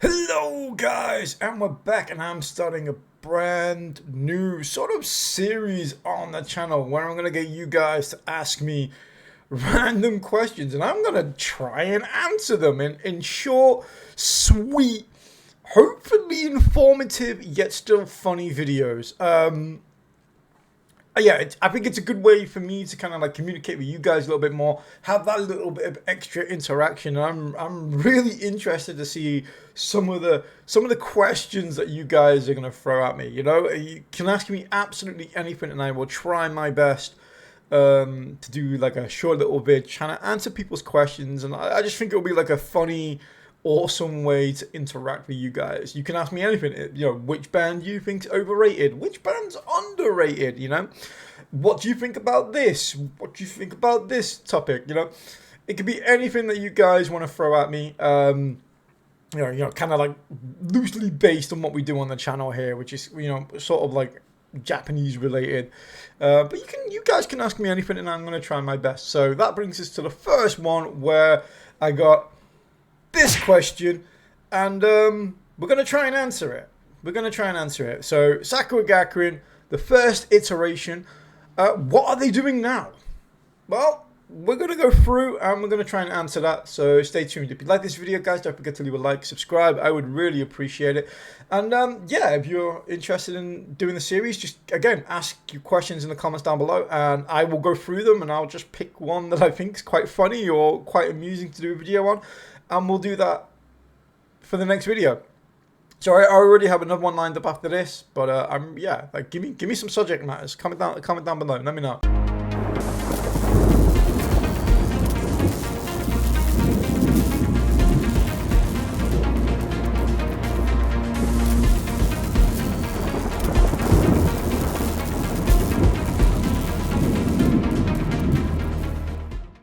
Hello guys, and we're back, and I'm starting a brand new sort of series on the channel where I'm going to get you guys to ask me random questions, and I'm going to try and answer them in short, sweet, hopefully informative yet still funny videos. Yeah, I think it's a good way for me to kind of like communicate with you guys a little bit more, have that little bit of extra interaction. I'm really interested to see some of the questions that you guys are gonna throw at me. You know, you can ask me absolutely anything, and I will try my best to do like a short little vid trying to answer people's questions. And I just think it'll be like a funny, awesome way to interact with you guys. You can ask me anything. You know, which band do you think's overrated? Which band's underrated? You know, what do you think about this? What do you think about this topic? You know, it could be anything that you guys want to throw at me. Kind of like loosely based on what we do on the channel here, which is sort of like Japanese related. But you guys can ask me anything, and I'm gonna try my best. So that brings us to the first one, where I got this question, and we're going to try and answer it. So, Sakura Gakuin, the first iteration, what are they doing now? Well, we're going to go through, and we're going to try and answer that, so stay tuned. If you like this video, guys, don't forget to leave a like, subscribe. I would really appreciate it. And, yeah, if you're interested in doing the series, just, again, ask your questions in the comments down below, and I will go through them, and I'll just pick one that I think is quite funny or quite amusing to do a video on. And we'll do that for the next video. So I already have another one lined up after this, but give me some subject matters. Comment down below. Let me know.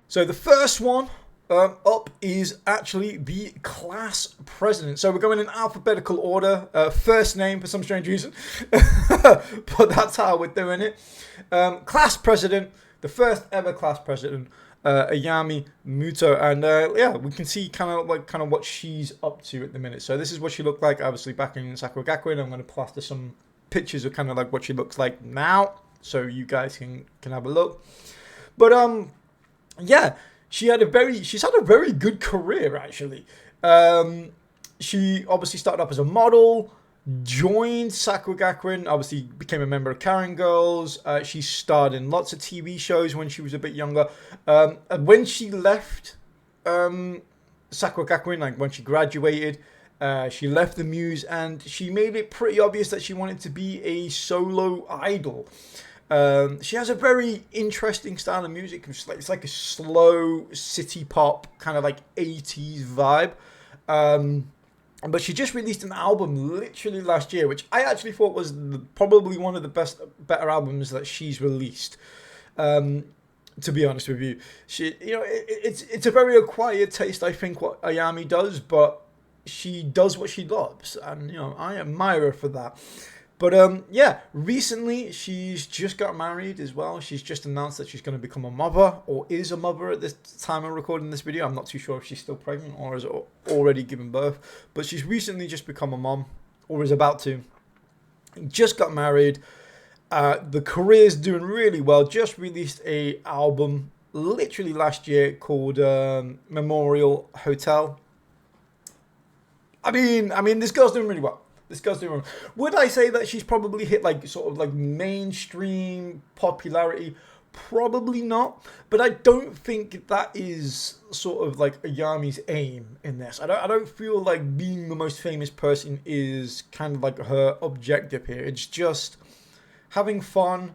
So the first one up is actually the class president. So we're going in alphabetical order. First name for some strange reason, but that's how we're doing it. Class president, the first ever class president, Ayami Muto, and yeah, we can see kind of what she's up to at the minute. So this is what she looked like, obviously back in Sakura Gakuin. I'm going to plaster some pictures of kind of like what she looks like now, so you guys can have a look. But yeah. She's had a very good career, actually. She obviously started up as a model, joined Sakura Gakuin, obviously became a member of Karen Girls. She starred in lots of TV shows when she was a bit younger. When she left Sakura Gakuin, like when she graduated, she left the Muse, and she made it pretty obvious that she wanted to be a solo idol. She has a very interesting style of music. It's like a slow city pop, kind of like 80s vibe. But she just released an album literally last year, which I actually thought was probably one of the better albums that she's released. To be honest with you, it's a very acquired taste, I think, what Ayami does, but she does what she loves, and I admire her for that. But yeah, recently she's just got married as well. She's just announced that she's going to become a mother, or is a mother at this time of recording this video. I'm not too sure if she's still pregnant or has already given birth. But she's recently just become a mom, or is about to. Just got married. The career's doing really well. Just released a album literally last year called Memorial Hotel. I mean, this girl's doing really well. Would I say that she's probably hit like sort of like mainstream popularity? Probably not. But I don't think that is sort of like Ayami's aim in this. I don't feel like being the most famous person is kind of like her objective here. It's just having fun,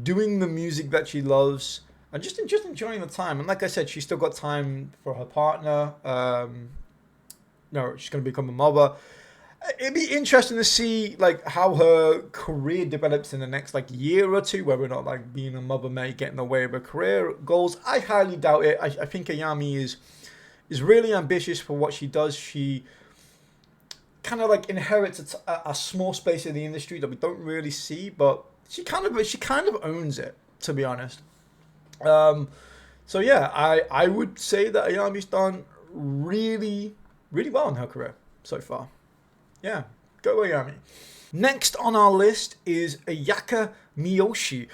doing the music that she loves, and just enjoying the time. And like I said, she's still got time for her partner. She's going to become a mother. It'd be interesting to see like how her career develops in the next like year or two, whether or not like being a mother may get in the way of her career goals. I highly doubt it. I think Ayami is really ambitious for what she does. She kind of like inherits a small space in the industry that we don't really see, but she kind of owns it, to be honest. So yeah, I would say that Ayami's done really well in her career. so far. Yeah, go Ayami. Next on our list is Ayaka Miyoshi,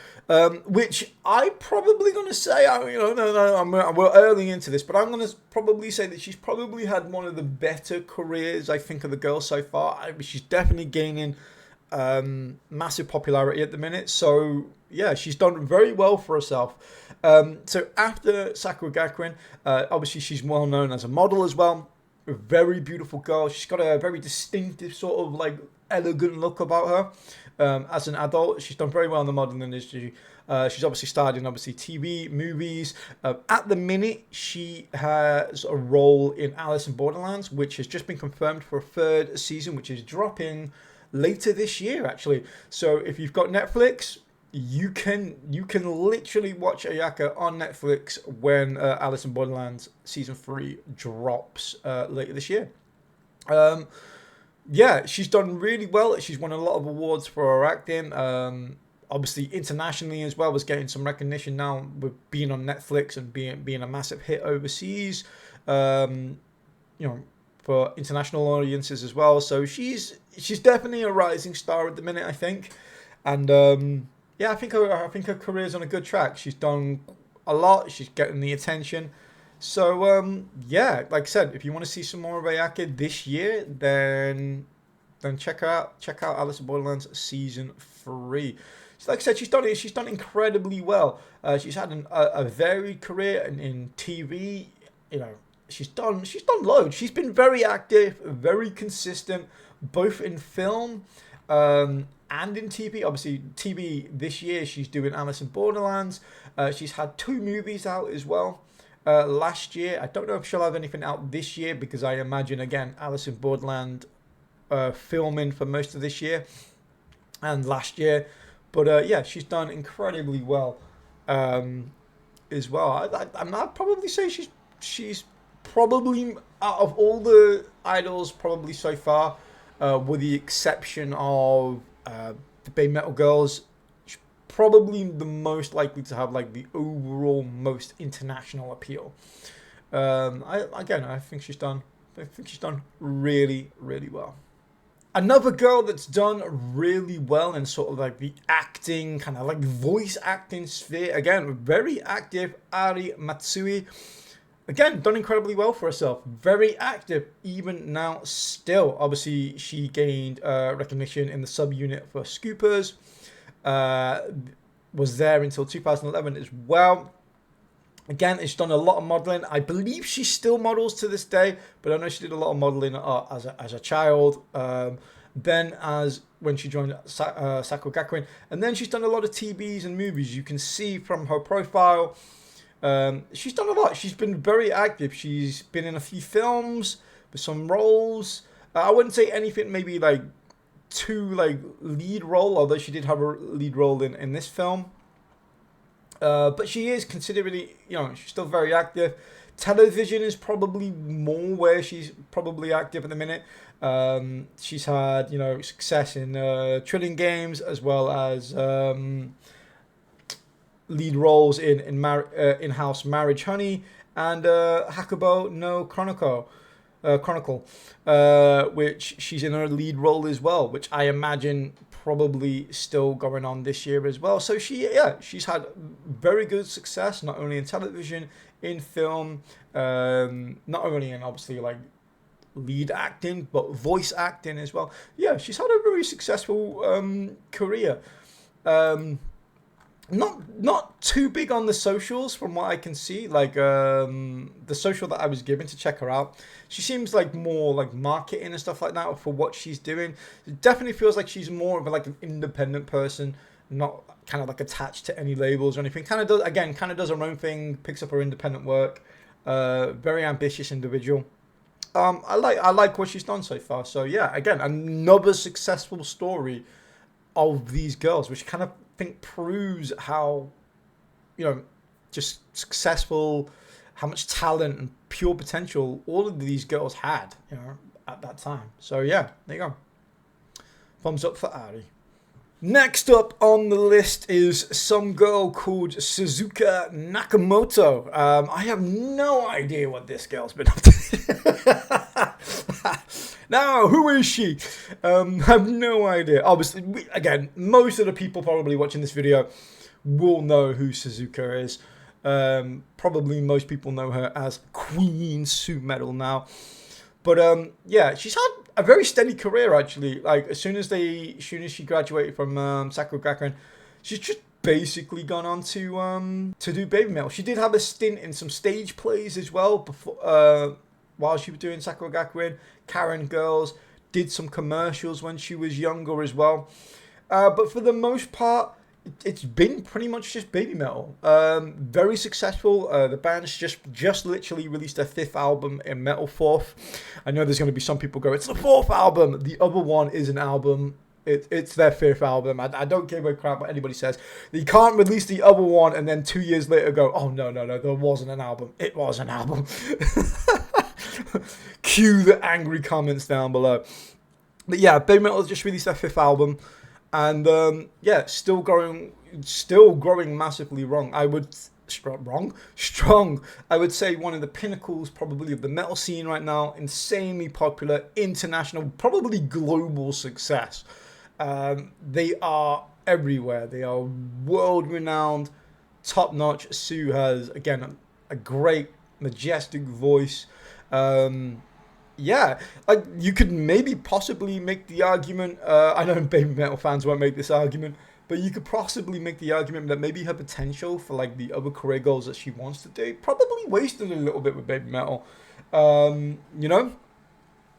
which I'm probably going to say, we're early into this, but I'm going to probably say that she's probably had one of the better careers, I think, of the girls so far. She's definitely gaining massive popularity at the minute. So, yeah, she's done very well for herself. So after Sakura Gakuin, obviously she's well known as a model as well. A very beautiful girl. She's got a very distinctive sort of like elegant look about her. As an adult, she's done very well in the modeling industry. She's obviously starred in TV, movies. At the minute, she has a role in Alice in Borderlands, which has just been confirmed for a third season, which is dropping later this year, actually. So if you've got Netflix, you can literally watch Ayaka on Netflix when Alice in Borderlands Season 3 drops later this year. Yeah, she's done really well. She's won a lot of awards for her acting. Obviously, internationally as well, was getting some recognition now with being on Netflix and being a massive hit overseas. For international audiences as well. So she's definitely a rising star at the minute, I think. And yeah, I think her career's on a good track. She's done a lot. She's getting the attention. So yeah, like I said, if you want to see some more of Ayaka this year, then check her out. Check out Alice in Borderlands Season 3. So like I said, she's done incredibly well. She's had a varied career in TV. She's done loads. She's been very active, very consistent, both in film and in TV. Obviously, TV this year, she's doing Alice in Borderlands. She's had 2 movies out as well last year. I don't know if she'll have anything out this year because I imagine, again, Alice in Borderland filming for most of this year and last year. But yeah, she's done incredibly well as well. I'd probably say she's probably, out of all the idols probably so far, with the exception of the BABYMETAL girls, she's probably the most likely to have like the overall most international appeal. I think she's done really, really well. Another girl that's done really well in sort of like the acting, kind of like voice acting sphere, again, very active, Airi Matsui. Again, done incredibly well for herself. Very active, even now still. Obviously, she gained recognition in the subunit for Scoopers. Was there until 2011 as well. Again, she's done a lot of modeling. I believe she still models to this day, but I know she did a lot of modeling as a child. Then as when she joined Sakura Gakuin. And then she's done a lot of TVs and movies. You can see from her profile. She's done a lot. She's been very active. She's been in a few films with some roles. I wouldn't say anything maybe like too like lead role, although she did have a lead role in this film. But she is considerably, she's still very active. Television is probably more where she's probably active at the minute. She's had, success in Trilling Games as well as lead roles in In-House Marriage Honey and Hakubo no Chronicle, which she's in her lead role as well, which I imagine probably still going on this year as well. So she's had very good success, not only in television, in film, not only in obviously like lead acting, but voice acting as well. Yeah, she's had a very successful career. Not too big on the socials from what I can see. Like the social that I was given to check her out, she seems like more like marketing and stuff like that for what she's doing. It definitely feels like she's more of like an independent person, not kind of like attached to any labels or anything. Kind of does her own thing, picks up her independent work. Very ambitious individual. I like what she's done so far. So yeah, again, another successful story of these girls, which kind of think proves how, just successful, how much talent and pure potential all of these girls had, at that time. So yeah, there you go. Thumbs up for Airi. Next up on the list is some girl called Suzuka Nakamoto. I have no idea what this girl's been up to. Now, who is she? I have no idea. Obviously, again, most of the people probably watching this video will know who Suzuka is. Probably most people know her as Queen Sumametal now. But yeah, she's had a very steady career actually. Like as soon as she graduated from Sakura Gakuin, she's just basically gone on to do BABYMETAL. She did have a stint in some stage plays as well before while she was doing Sakura Gakuin. Karen Girls, did some commercials when she was younger as well. But for the most part, it's been pretty much just BABYMETAL. Very successful. The band's just literally released their 5th album in Metal Fourth. I know there's going to be some people go, it's the 4th album. The other one is an album. It's their 5th album. I don't give a crap what anybody says. You can't release the other one and then 2 years later go, oh, no, there wasn't an album. It was an album. Cue the angry comments down below. But yeah, BABYMETAL has just released their 5th album. And yeah, still growing massively strong. I would say one of the pinnacles probably of the metal scene right now. Insanely popular, international, probably global success. They are everywhere. They are world renowned, top notch. Sue has again a great, majestic voice. Yeah, like you could maybe possibly make the argument. I know BABYMETAL fans won't make this argument, but you could possibly make the argument that maybe her potential for like the other career goals that she wants to do probably wasted a little bit with BABYMETAL. You know,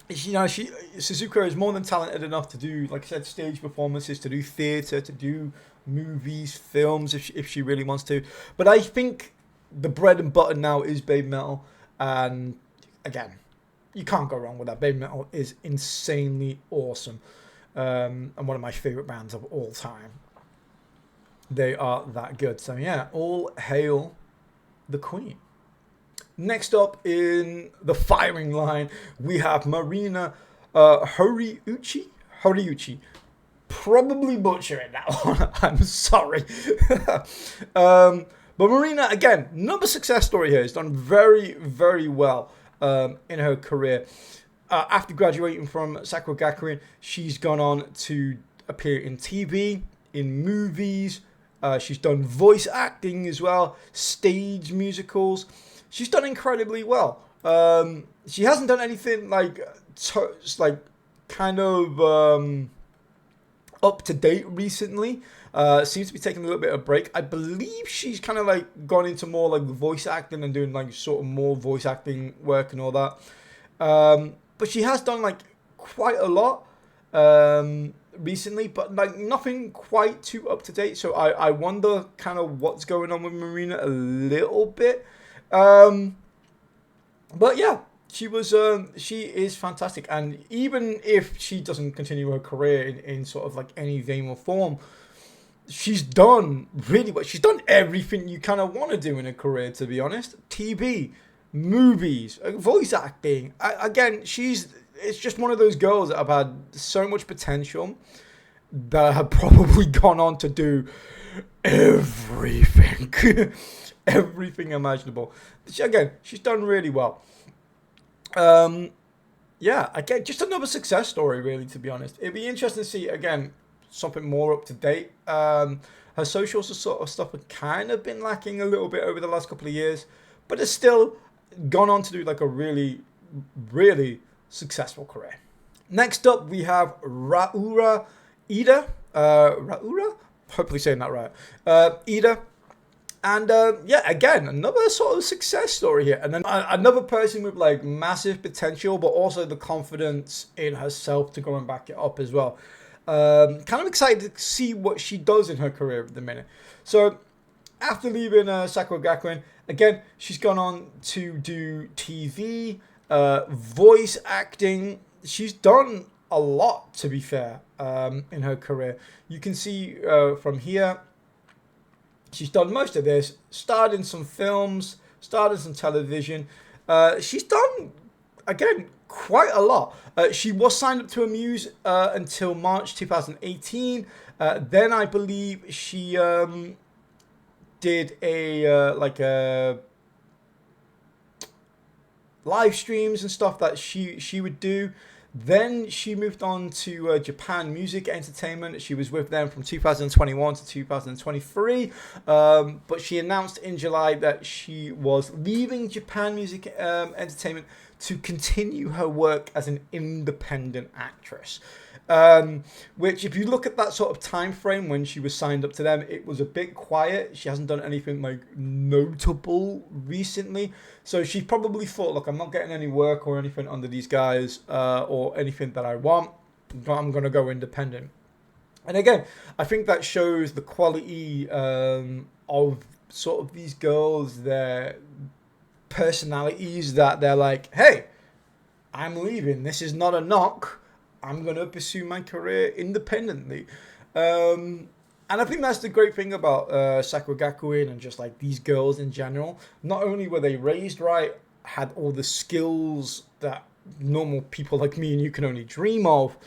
Suzuka is more than talented enough to do, like I said, stage performances, to do theatre, to do movies, films, if she really wants to. But I think the bread and butter now is BABYMETAL, and again, you can't go wrong with that. BABYMETAL is insanely awesome, and one of my favorite bands of all time. They are that good. So yeah, all hail the Queen. Next up in the firing line, we have Marina Horiuchi. Probably butchering that one. I'm sorry. But Marina, again, another success story here. Has done very, very well in her career. After graduating from Sakura Gakuin, she's gone on to appear in TV, in movies. She's done voice acting as well, stage musicals. She's done incredibly well. She hasn't done anything like kind of up to date recently. Seems to be taking a little bit of a break. I believe she's kind of like gone into more like voice acting and doing like sort of more voice acting work and all that. But she has done like quite a lot recently, but like nothing quite too up to date. So I wonder kind of what's going on with Marina a little bit. But yeah, she is fantastic, and even if she doesn't continue her career in sort of like any vein or form, she's done really well. She's done everything you kind of want to do in a career, to be honest. TV, movies, voice acting. Again, it's just one of those girls that have had so much potential that have probably gone on to do everything. Everything imaginable. She's done really well. Yeah, again, just another success story, really, to be honest. It'd be interesting to see, again, something more up to date. Her socials and sort of stuff have kind of been lacking a little bit over the last couple of years, but it's still gone on to do like a really, really successful career. Next up, we have Raura Iida. Raura? Hopefully saying that right. Iida. And yeah, again, another sort of success story here. And then another person with like massive potential, but also the confidence in herself to go and back it up as well. Kind of excited to see what she does in her career at the minute. So after leaving Sakura Gakuin, again, she's gone on to do TV, voice acting. She's done a lot, to be fair, in her career. You can see from here, she's done most of this, starred in some films, starred in some television. She's done, again, quite a lot. She was signed up to Amuse until March 2018. Then I believe she did a live streams and stuff that she would do. Then she moved on to Japan Music Entertainment. She was with them from 2021 to 2023. But she announced in July that she was leaving Japan Music Entertainment to continue her work as an independent actress. Which, if you look at that sort of time frame when she was signed up to them, it was a bit quiet. She hasn't done anything like notable recently, so she probably thought, look, I'm not getting any work or anything under these guys, or anything that I want, but I'm gonna go independent. And again, I think that shows the quality of sort of these girls, their personalities, that they're like, hey, I'm leaving. This is not a knock. I'm going to pursue my career independently. And I think that's the great thing about Sakura Gakuin and just like these girls in general. Not only were they raised right, had all the skills that normal people like me and you can only dream of,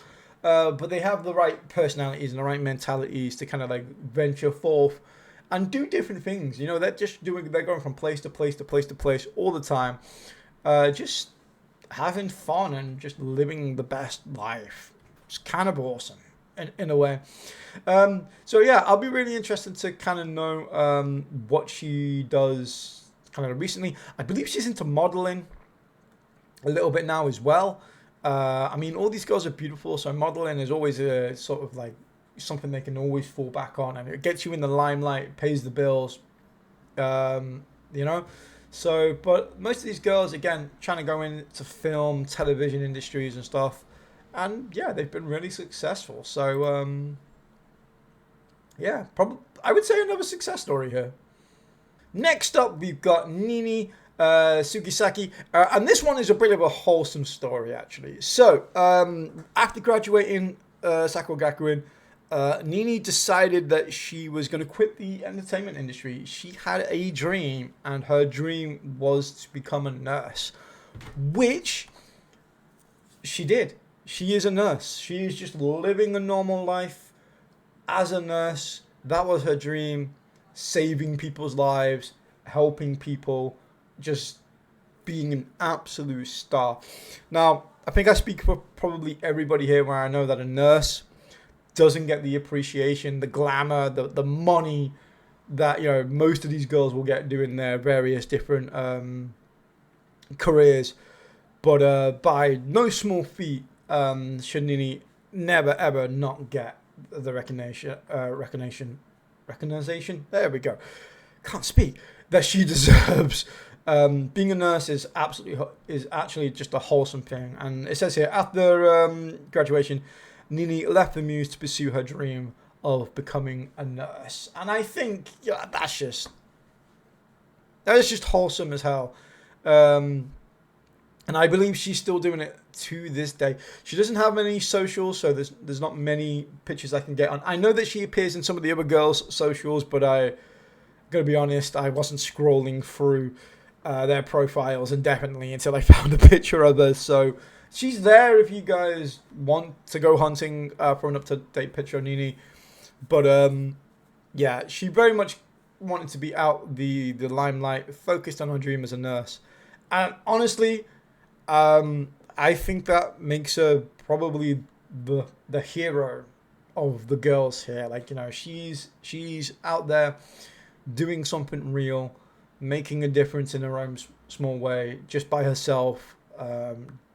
but they have the right personalities and the right mentalities to kind of like venture forth and do different things. You know, they're going from place to place to place to place all the time. Just having fun and just living the best life. It's kind of awesome in a way. So yeah, I'll be really interested to kind of know what she does kind of recently. I believe she's into modeling a little bit now as well. I mean, all these girls are beautiful, so modeling is always a sort of like something they can always fall back on, and it gets you in the limelight, it pays the bills, you know. So, but most of these girls, again, trying to go into film, television industries and stuff. And yeah, they've been really successful. So, yeah, probably I would say another success story here. Next up, we've got Nene Sugisaki. And this one is a bit of a wholesome story, actually. So, after graduating Sakura Gakuin, Nene decided that she was going to quit the entertainment industry. She had a dream, and her dream was to become a nurse, which she did. She is a nurse. She is just living a normal life as a nurse. That was her dream, saving people's lives, helping people, just being an absolute star. Now, I think I speak for probably everybody here where I know that a nurse doesn't get the appreciation, the glamour, the money that, you know, most of these girls will get doing their various different careers. But by no small feat, should Nene never ever not get the recognition. There we go. Can't speak. That she deserves. Being a nurse is actually just a wholesome thing. And it says here, after graduation, Nene left the muse to pursue her dream of becoming a nurse. And I think, yeah, that's just wholesome as hell. And I believe she's still doing it to this day. She doesn't have many socials, so there's not many pictures I can get on. I know that she appears in some of the other girls' socials, but I gotta be honest, I wasn't scrolling through their profiles indefinitely until I found a picture of her. So she's there if you guys want to go hunting for an up-to-date picture of Nene. But yeah, she very much wanted to be out the limelight, focused on her dream as a nurse. And honestly, I think that makes her probably the hero of the girls here. Like, you know, she's out there doing something real, making a difference in her own small way, just by herself,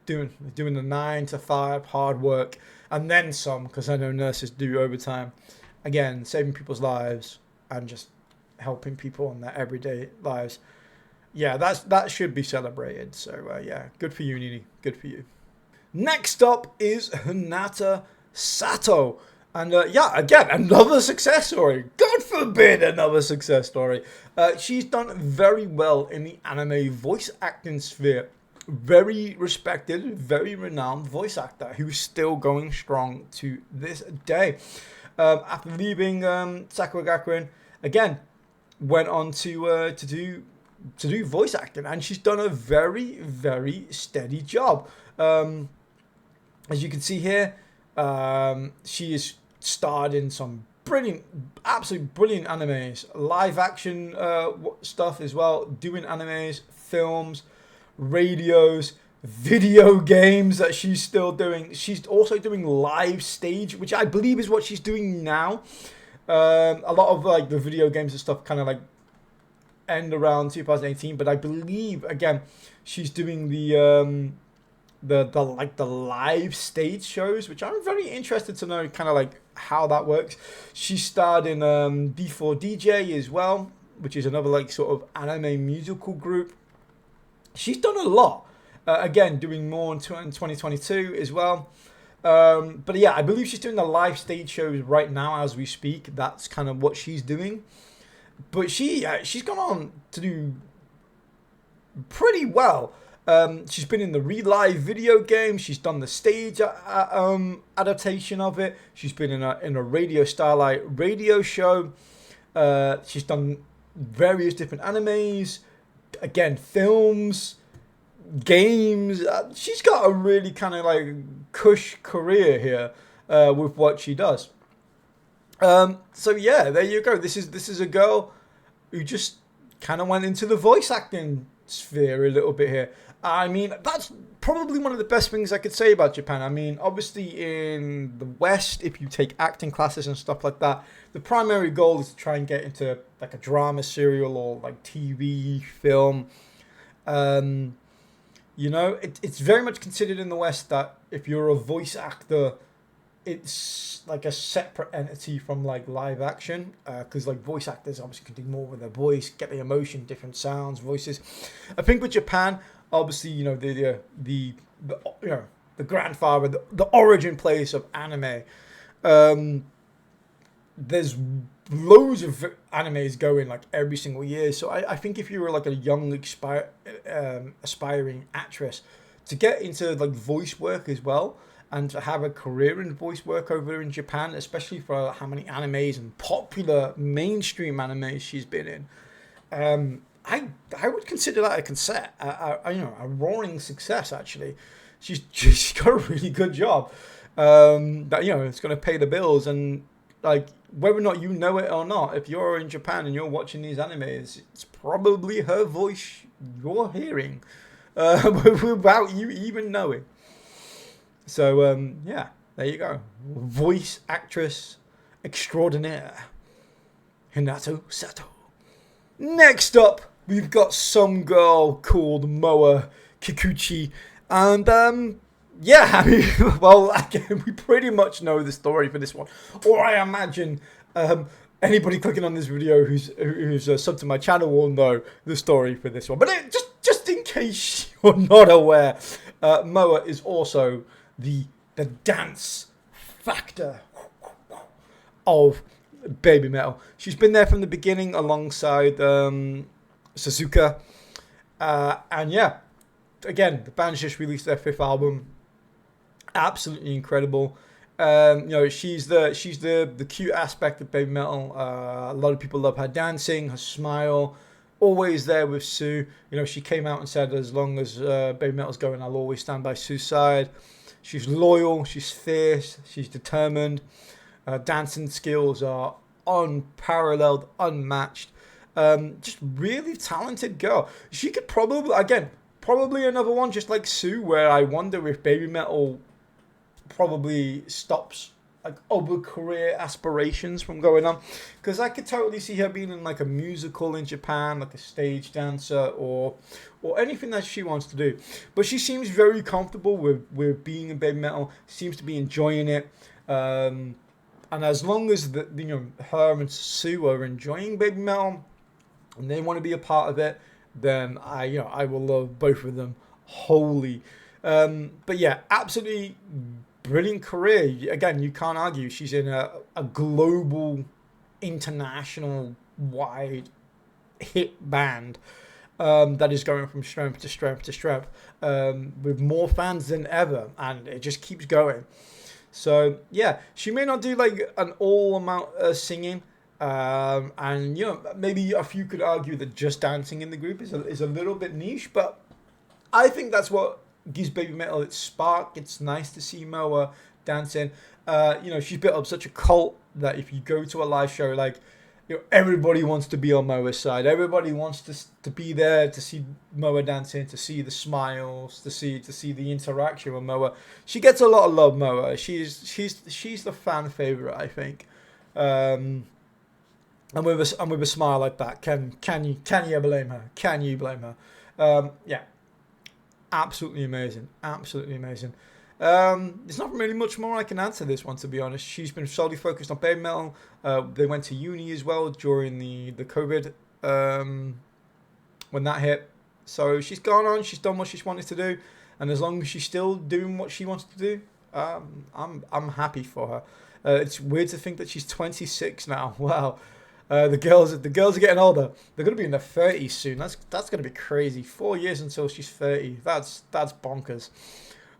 doing the 9 to 5 hard work, and then some, because I know nurses do overtime. Again, saving people's lives and just helping people in their everyday lives. Yeah, that should be celebrated. So yeah, good for you, Nene. Good for you. Next up is Hinata Sato. And yeah, again, another success story. God forbid, another success story. She's done very well in the anime voice acting sphere. Very respected, very renowned voice actor who's still going strong to this day. After leaving Sakura Gakuin, again, went on to do voice acting, and she's done a very, very steady job. As you can see here, she is starred in some absolutely brilliant animes, live action stuff as well, doing animes, films, radios, video games that she's still doing. She's also doing live stage, which I believe is what she's doing now. A lot of like the video games and stuff kind of like end around 2018, but I believe again she's doing the live stage shows, which I'm very interested to know kind of like how that works. She starred in D4DJ as well, which is another like sort of anime musical group. She's done a lot. Again, doing more in 2022 as well. But yeah, I believe she's doing the live stage shows right now as we speak. That's kind of what she's doing. But she's gone on to do pretty well. She's been in the Relive video game. She's done the stage adaptation of it. She's been in a Radio Starlight radio show. She's done various different animes. Again, films, games. She's got a really kind of like cush career here with what she does. So yeah, there you go. This is a girl who just kind of went into the voice acting sphere a little bit here. I mean, that's probably one of the best things I could say about Japan. I mean, obviously in the West, if you take acting classes and stuff like that, the primary goal is to try and get into like a drama serial or like TV, film. You know, it's very much considered in the West that if you're a voice actor, it's like a separate entity from like live action, because like voice actors obviously can do more with their voice, get the emotion, different sounds, voices. I think with Japan, obviously, you know, the you know, the grandfather, the origin place of anime. There's loads of animes going like every single year. So I think if you were like a young aspiring actress, to get into like voice work as well, and to have a career in voice work over in Japan, especially for how many animes and popular mainstream animes she's been in, I would consider that a roaring success. Actually, she's got a really good job. That, you know, it's going to pay the bills, and like whether or not you know it or not, if you're in Japan and you're watching these animes, it's probably her voice you're hearing without you even knowing. So yeah, there you go, voice actress extraordinaire, Hinata Sato. Next up, we've got some girl called Moa Kikuchi, and yeah, I mean, well, again, we pretty much know the story for this one, or I imagine anybody clicking on this video who's subbed to my channel will know the story for this one. But just in case you're not aware, Moa is also the dance factor of BABYMETAL. She's been there from the beginning alongside Suzuka, and yeah, again, the band just released their 5th album. Absolutely incredible. You know, she's the cute aspect of BABYMETAL. A lot of people love her dancing, her smile, always there with Sue. You know, she came out and said, as long as BABYMETAL's going, I'll always stand by Sue's side. She's loyal, she's fierce, she's determined. Dancing skills are unparalleled, unmatched. Just really talented girl. She could probably another one just like Sue, where I wonder if BABYMETAL probably stops like other career aspirations from going on, because I could totally see her being in like a musical in Japan, like a stage dancer or anything that she wants to do. But she seems very comfortable with being in BABYMETAL, seems to be enjoying it, and as long as her and Sue are enjoying BABYMETAL and they want to be a part of it, then I will love both of them wholly. But yeah, absolutely brilliant career. Again, you can't argue. She's in a global, international, wide hit band that is going from strength to strength to strength, with more fans than ever, and it just keeps going. So yeah, she may not do like an all amount of singing, and you know, maybe a few could argue that just dancing in the group is a little bit niche, but I think that's what gives BABYMETAL its spark. It's nice to see Moa dancing. You know, she's built up such a cult that if you go to a live show, like everybody wants to be on Moa's side. Everybody wants to be there to see Moa dancing, to see the smiles, to see the interaction with Moa. She gets a lot of love, Moa. She's the fan favorite, I think. And with a smile like that, can you blame her? Can you blame her? Yeah, absolutely amazing, absolutely amazing. There's not really much more I can add to this one, to be honest. She's been solely focused on BABYMETAL. They went to uni as well during the COVID when that hit. So she's gone on. She's done what she's wanted to do, and as long as she's still doing what she wants to do, I'm happy for her. It's weird to think that she's 26 now. Wow. The girls are getting older. They're gonna be in their 30s soon. That's gonna be crazy. 4 years until she's 30. That's bonkers.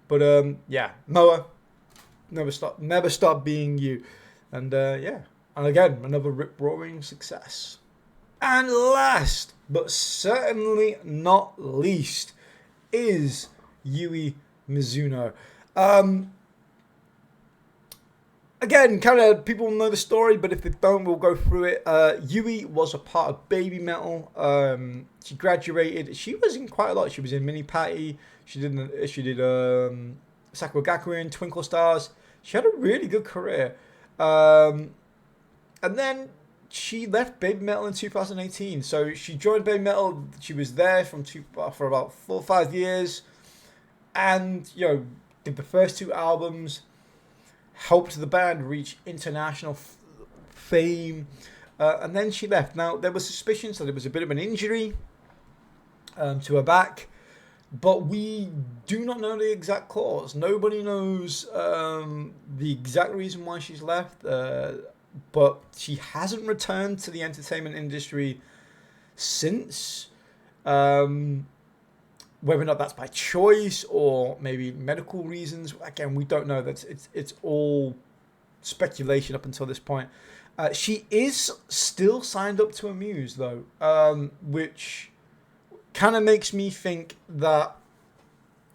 But yeah, Moa, never stop being you. And yeah, and again, another rip-roaring success. And last but certainly not least is Yui Mizuno. Again, kind of people know the story, but if they don't, we'll go through it. Yui was a part of BABYMETAL. She graduated. She was in quite a lot. She was in Mini Patty. She did Sakura Gakuin, Twinkle Stars. She had a really good career. And then she left BABYMETAL in 2018. So she joined BABYMETAL. She was there for about 4 or 5 years, and did the first 2 albums. Helped the band reach international fame, and then she left. Now, there was suspicions that it was a bit of an injury to her back, but we do not know the exact cause. Nobody knows the exact reason why she's left, but she hasn't returned to the entertainment industry since. Whether or not that's by choice or maybe medical reasons, again, we don't know. It's all speculation up until this point. She is still signed up to Amuse, though, which kind of makes me think that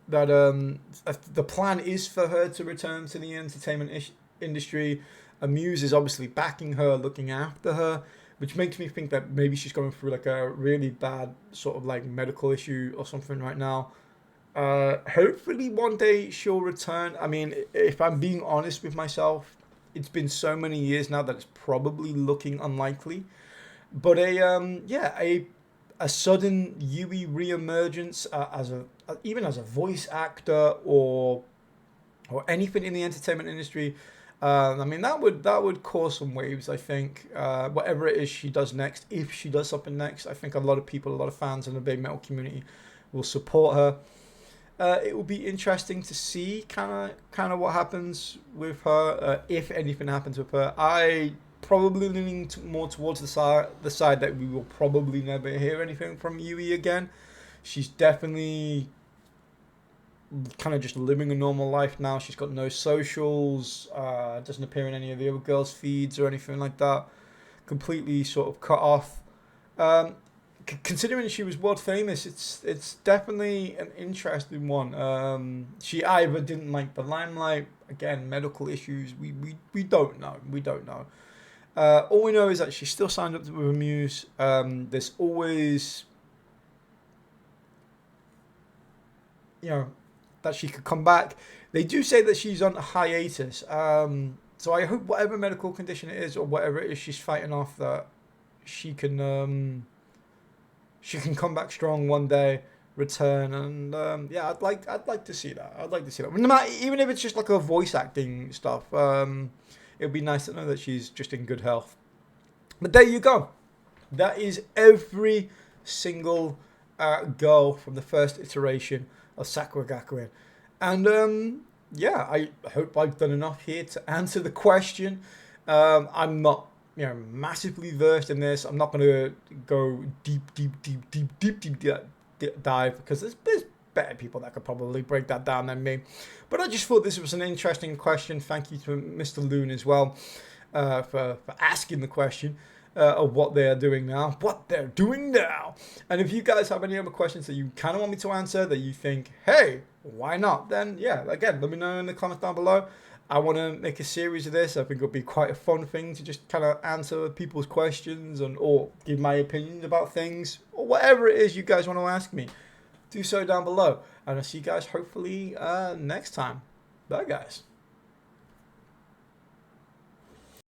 the plan is for her to return to the entertainment industry. Amuse is obviously backing her, looking after her, which makes me think that maybe she's going through like a really bad sort of like medical issue or something right now. Hopefully one day she'll return. I mean, if I'm being honest with myself, it's been so many years now that it's probably looking unlikely. But a sudden Yui re-emergence even as a voice actor or anything in the entertainment industry. I mean, that would cause some waves, I think. Whatever it is she does next, if she does something next, I think a lot of people, a lot of fans in the BABYMETAL community will support her. It will be interesting to see kind of what happens with her, if anything happens with her. I probably leaning more towards the side that we will probably never hear anything from Yui again. She's definitely kind of just living a normal life now. She's got no socials, doesn't appear in any of the other girls' feeds or anything like that. Completely sort of cut off. Considering she was world famous, it's definitely an interesting one. She either didn't like the limelight, again, medical issues. We don't know. All we know is that she's still signed up with Amuse. There's always, that she could come back. They do say that she's on a hiatus. So I hope whatever medical condition it is or whatever it is she's fighting off, that she can come back strong one day, return, and yeah, I'd like to see that. No matter, even if it's just like a voice acting stuff, it'd be nice to know that she's just in good health. But there you go. That is every single girl from the first iteration of Sakura Gakuin. And yeah, I hope I've done enough here to answer the question. I'm not massively versed in this. I'm not going to go deep dive, because there's better people that could probably break that down than me. But I just thought this was an interesting question. Thank you to Mr. Loon as well for asking the question of what they're doing now. And if you guys have any other questions that you kind of want me to answer, that you think, hey, why not? Then yeah, again, let me know in the comments down below. I want to make a series of this. I think it'll be quite a fun thing to just kind of answer people's questions or give my opinions about things or whatever it is you guys want to ask me. Do so down below. And I'll see you guys hopefully next time. Bye, guys.